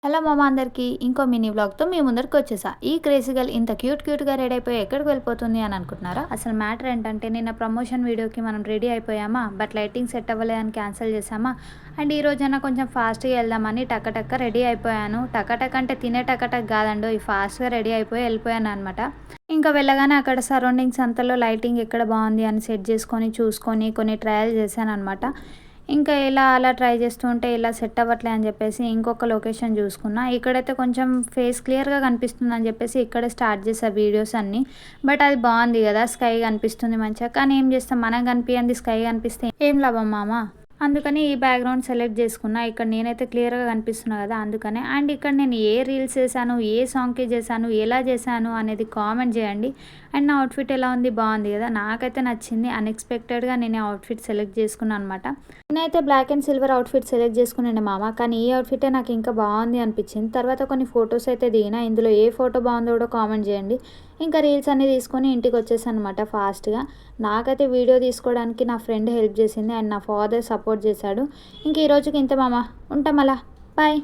Hello మామ అందరికీ ఇంకో మినీ వ్లాగ్తో మీ ముందరికి వచ్చేసా. ఈ క్రేజీ గర్ల్ ఇంత క్యూట్గా రెడీ అయిపోయి ఎక్కడికి వెళ్ళిపోతుంది అని అనుకుంటున్నారా? అసలు మ్యాటర్ ఏంటంటే నిన్న ప్రమోషన్ వీడియోకి మనం రెడీ అయిపోయామా, బట్ లైటింగ్ సెట్ అవ్వలేదని క్యాన్సిల్ చేసామా. అండ్ ఈ రోజైనా కొంచెం ఫాస్ట్గా వెళ్దామని టకటక్క రెడీ అయిపోయాను. టకటక్ అంటే తినే టకటక్ కాదండో, ఈ ఫాస్ట్గా రెడీ అయిపోయి వెళ్ళిపోయాను అనమాట. ఇంకా వెళ్ళగానే అక్కడ సరౌండింగ్స్ అంతలో లైటింగ్ ఎక్కడ బాగుంది అని సెట్ చేసుకొని చూసుకొని కొన్ని ట్రయల్ చేశాను అనమాట. ఇంకా ఇలా అలా ట్రై చేస్తూ ఉంటే ఇలా సెట్ అవ్వట్లే అని చెప్పేసి ఇంకొక లొకేషన్ చూసుకున్నా. ఇక్కడైతే కొంచెం ఫేస్ క్లియర్గా కనిపిస్తుంది అని చెప్పేసి ఇక్కడే స్టార్ట్ చేసా వీడియోస్ అన్నీ. బట్ అది బాగుంది కదా, స్కై కనిపిస్తుంది మంచిగా. కానీ ఏం చేస్తాం, మనం కనిపించింది స్కై కనిపిస్తే ఏం లాభం మామ. అందుకని ఈ బ్యాక్గ్రౌండ్ సెలెక్ట్ చేసుకున్నా. ఇక్కడ నేనైతే క్లియర్గా కనిపిస్తున్నా కదా, అందుకనే. అండ్ ఇక్కడ నేను ఏ రీల్స్ చేశాను, ఏ సాంగ్కి చేశాను, ఎలా చేశాను అనేది కామెంట్ చేయండి. అండ్ నా అవుట్ఫిట్ ఎలా ఉంది, బాగుంది కదా, నాకైతే నచ్చింది. అన్ఎక్స్పెక్టెడ్గా నేను అవుట్ఫిట్ సెలెక్ట్ చేసుకున్నాను అనమాట. నేనైతే black and silver outfit select చేసుకున్నాను మామ. కానీ ఈ అవుట్ఫిటే నాకు ఇంకా బాగుంది అనిపించింది. తర్వాత కొన్ని ఫొటోస్ అయితే దిగినా. ఇందులో ఏ ఫోటో బాగుందో కూడా కామెంట్ చేయండి. ఇంకా రీల్స్ అన్నీ తీసుకొని ఇంటికి వచ్చేసాను అనమాట ఫాస్ట్గా. నాకైతే వీడియో తీసుకోవడానికి నా ఫ్రెండ్ హెల్ప్ చేసింది అండ్ నా ఫాదర్ సపోర్ట్ చేశాడు. ఇంక ఈ రోజుకి ఇంత మామ, ఉంటాం అలా, బాయ్.